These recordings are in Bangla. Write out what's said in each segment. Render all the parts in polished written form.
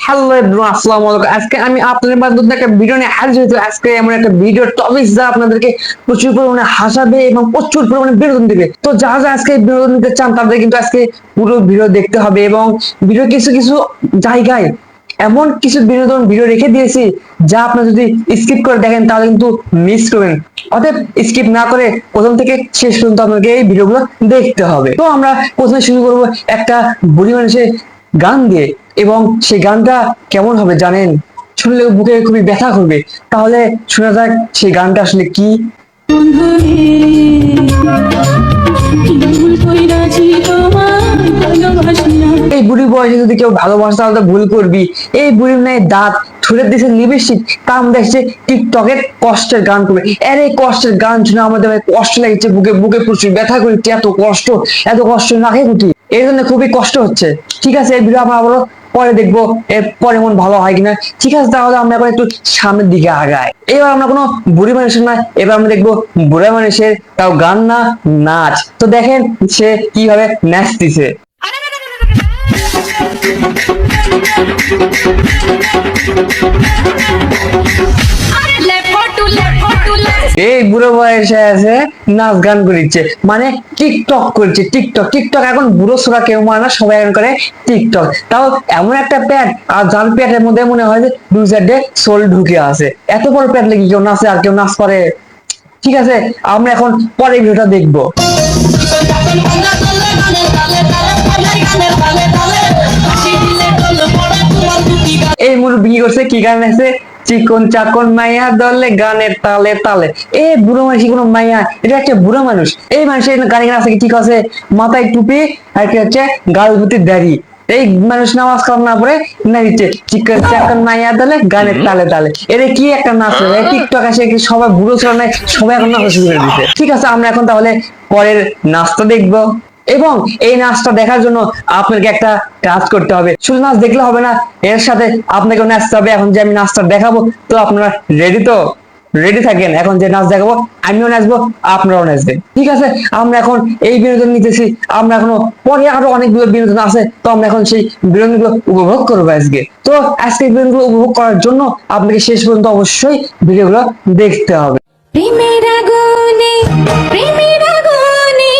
হ্যালো এভরিওয়ান, আসসালামু আলাইকুম। আজকে আমি আপনাদের মাঝে নতুন একটা ভিডিও নিয়ে হাজির হয়েছি। আজকে এমন একটা ভিডিও টপিক যা আপনাদেরকে প্রচুর পরিমাণে হাসাবে এবং প্রচুর পরিমাণে বিনোদন দেবে। তো যারা যারা আজকে বিনোদন নিতে চান তাদের কিন্তু আজকে পুরো ভিডিও দেখতে হবে এবং ভিডিও কিছু কিছু জায়গায় এমন কিছু বিনোদন ভিডিও রেখে দিয়েছি যা আপনি যদি স্কিপ করে দেখেন তাহলে কিন্তু মিস করবেন। অতএব স্কিপ না করে প্রথম থেকে শেষ পর্যন্ত আপনাকে এই ভিডিওগুলো দেখতে হবে। তো আমরা প্রথমে শুরু করব একটা বুড়ি মানুষের গান দিয়ে, এবং সেই গানটা কেমন হবে জানেন? শুনলে বুকে খুবই ব্যথা করবে। তাহলে শোনা যাক সেই গানটা আসলে কি। এই বুড়ি বয়সে যদি কেউ ভালোবাসে তাহলে তো ভুল করবি। এই বুড়ির নাই দাঁত ছুড়ে দিয়েছে লিপস্টিক, কাম দেখছে টিকটকের কষ্টের গান করবে। এর এই কষ্টের গান শুনে আমাদের কষ্ট লাগছে, বুকে বুকে প্রচুর ব্যথা করছে। এত কষ্ট নাকে কুটি, এই জন্য খুবই কষ্ট হচ্ছে। ঠিক আছে, এই ভিডিও আমরা আবারও পরে দেখবো, এর পরে মন ভালো হয় কিনা। ঠিক আছে, তাহলে আমরা এখন একটু সামনের দিকে আগাই। এবার আমরা কোনো বুড়ি মানুষের না, এবার আমরা দেখবো বুড়া মানুষের, তাও গান না নাচ। তো দেখেন সে কিভাবে নাচতেছে। এই বুড়ো বয়সে আছে নাচ গান করছে, মানে টিকটক করছে। টিকটক টিকটক এখন বুড়ো ছোড়া কেউ মানে না, সবাই এখন করে টিকটক। তাও এমন একটা প্যাট, আর যার প্যাটের মধ্যে মনে হয় যে দু চারটে সোল ঢুকে আছে। এত বড় প্যাট লেগে কেউ নাচে আর কেউ নাচ করে? ঠিক আছে, আমরা এখন পরে ভিডিওটা দেখবো। এই মুরব্বি কি করছে, কি গান আছে? চিকন চাকন মাইয়া দলে গানের তালে তালে। এ বুড়ো মানুষ কোনো মাইয়া? এটা একটা বুড়ো মানুষ। এই মানুষের গানে গান আছে কি? ঠিক আছে, মাথায় টুপি আর কি হচ্ছে গাল ভর্তি দাড়ি। এই মানুষ নামাজ কালাম না পড়ে না দিচ্ছে চিকন চাকন মাইয়া দলে গানের তালে তালে। এটা কি একটা নাচ? টিকটক আসে কি সবাই বুড়ো ছিল না, সবাই এখন নাচা শুরু করে দিচ্ছে। ঠিক আছে, আমরা এখন তাহলে পরের নাচটা দেখবো। এবং এই নাচটা দেখার জন্য আপনাকে একটা কাজ করতে হবে। শুধু নাচ দেখলে হবে না, এর সাথে আপনাকে নাচতে হবে। এখন যে আমি নাচটা দেখাবো, তো আপনারা রেডি তো? রেডি থাকেন, এখন যে নাচ দেখাবো আমিও নাচবো, আপনারাও নাচবেন। ঠিক আছে, আমরা এখন এই বিনোদন নিতেছি। আমরা এখনো পরে আরো অনেকগুলো বিনোদন আছে, তো আমরা এখন সেই বিনোদনগুলো উপভোগ করবো আজকে। তো আজকে বিনোদনগুলো উপভোগ করার জন্য আপনাকে শেষ পর্যন্ত অবশ্যই ভিডিওগুলো দেখতে হবে। প্রেমের আগুনে, প্রেমের আগুনে,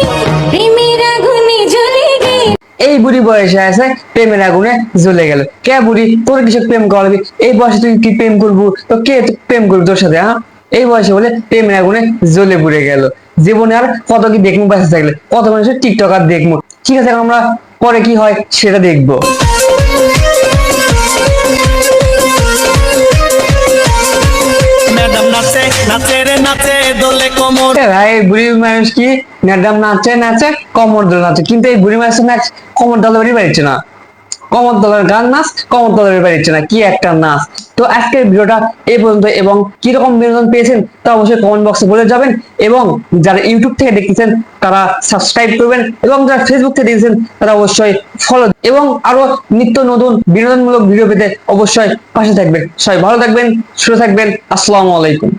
প্রেমের আগুনে জ্বলে গেল। এই বুড়ি বয়সে আছে প্রেমের আগুনে জ্বলে গেল। কে বুড়ি, তোর কিছু প্রেম করবি? এই বয়সে তুই কি প্রেম করবো? তো কে প্রেম করবি তোর সাথে? হ্যাঁ, এই বয়সে বলে প্রেমের আগুনে জ্বলে পুড়ে গেল। জীবনে আর কত কি দেখবো বেঁচে থাকলে, কত মানুষের টিকটক আর দেখবো। ঠিক আছে, আমরা পরে কি হয় সেটা দেখবো। বুড়ি মানুষ কি ম্যাডাম নাচে নাচে কমর দোল নাচে, কিন্তু এই বুড়ি মানুষের নাচ কমর দলেরই পারছে না। কমর দলের গান নাচ কমর দলের পারছে না, কি একটা নাচ। তো আজকের ভিডিওটা এই পর্যন্ত, এবং কিরকম বিনোদন পেয়েছেন তা অবশ্যই কমেন্ট বক্সে বলে যাবেন। এবং যারা ইউটিউব থেকে দেখতেছেন তারা সাবস্ক্রাইব করবেন, এবং যারা ফেসবুক থেকে দেখছেন তারা অবশ্যই ফলো, এবং আরো নিত্য নতুন বিনোদনমূলক ভিডিও পেতে অবশ্যই পাশে থাকবেন। সবাই ভালো থাকবেন, সুস্থ থাকবেন। আসসালামু আলাইকুম।